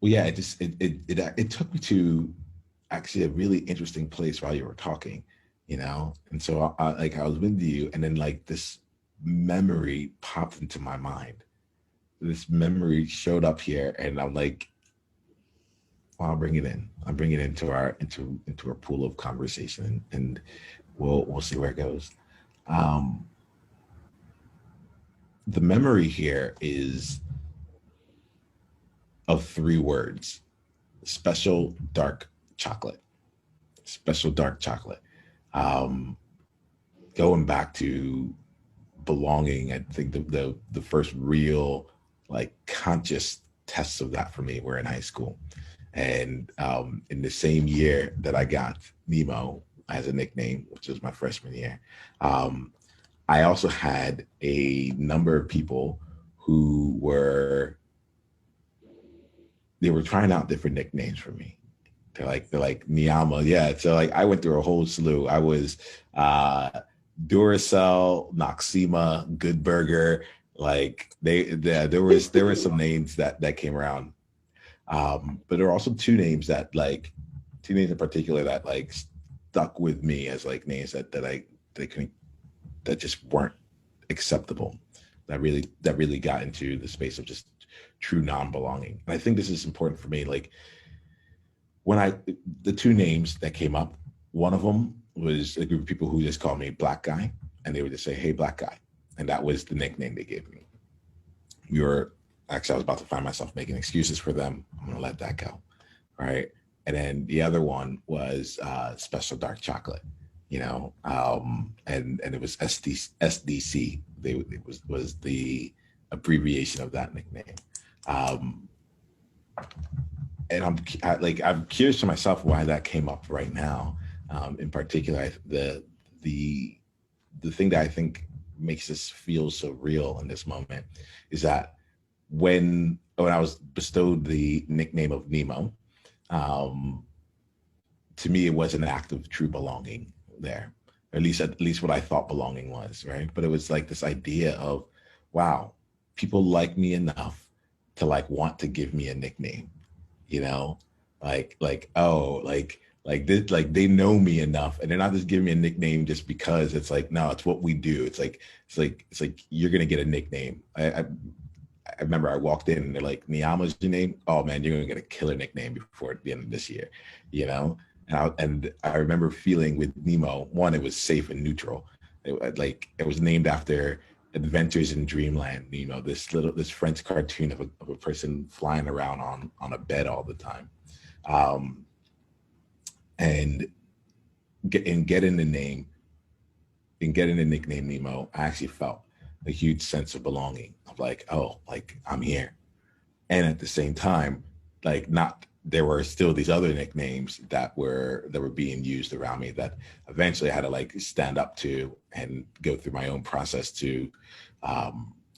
Well, yeah, it took me to actually a really interesting place while you were talking, and so like I was with you, and then like this memory popped into my mind. This memory showed up here, and I'm like, well, I'll bring it in. I'll bring it into our pool of conversation, and we'll see where it goes. Um, the memory here is of three words: special dark chocolate. Special dark chocolate. Um, Going back to belonging, I think the first real like conscious tests of that for me were in high school. And in the same year that I got Nemo as a nickname, which was my freshman year, um, I also had a number of people who they were trying out different nicknames for me. They're like Niyama, yeah. So like I went through a whole slew. I was uh, Duracell, Noxema, Good Burger. Like there were some names that came around. But there are also two names in particular that like stuck with me as like names that couldn't that just weren't acceptable. That really got into the space of just true non-belonging. And I think this is important for me. Like when the two names that came up, one of them was a group of people who just called me Black Guy, and they would just say, "Hey, Black Guy," and that was the nickname they gave me. We were Actually, I was about to find myself making excuses for them. I'm gonna let that go, right? And then the other one was Special Dark Chocolate, and it was SDC. It was the abbreviation of that nickname. Um, and I'm curious to myself why that came up right now. In particular, the thing that I think makes this feel so real in this moment is that when I was bestowed the nickname of Nemo, um, to me it was an act of true belonging there. At least what I thought belonging was, right? But it was like this idea of, wow, people like me enough to like want to give me a nickname, you know, oh, this, like they know me enough, and they're not just giving me a nickname just because. It's like, no, it's what we do. It's like you're gonna get a nickname. I remember I walked in and they're like, "Niyama's your name? Oh man, you're gonna get a killer nickname before the end of this year," you know. And I remember feeling with Nemo, one, it was safe and neutral. It was named after Adventures in Dreamland. This French cartoon of a person flying around on a bed all the time. Um, and getting the name and getting the nickname Nemo, I actually felt a huge sense of belonging. Of like, oh, like I'm here. And at the same time, like not there were still these other nicknames that were being used around me that eventually I had to like stand up to and go through my own process to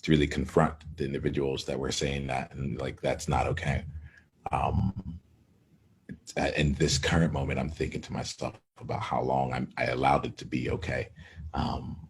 really confront the individuals that were saying that, and like that's not okay. Um, in this current moment, I'm thinking to myself about how long I allowed it to be okay. Um,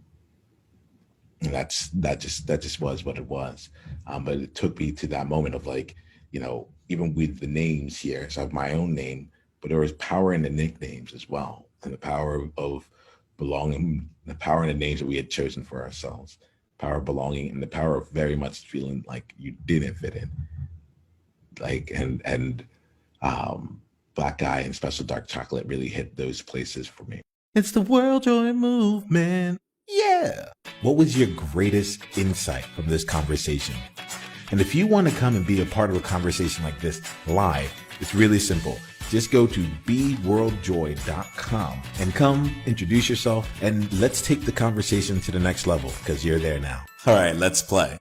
and that just was what it was. But it took me to that moment of like, even with the names here, so I have my own name, but there was power in the nicknames as well, and the power of belonging, the power in the names that we had chosen for ourselves, power of belonging, and the power of very much feeling like you didn't fit in. Like and um, Black Guy and Special Dark Chocolate really hit those places for me. It's the World Joy Movement. Yeah. What was your greatest insight from this conversation? And if you want to come and be a part of a conversation like this live, it's really simple. Just go to beworldjoy.com and come introduce yourself, and let's take the conversation to the next level because you're there now. All right, let's play.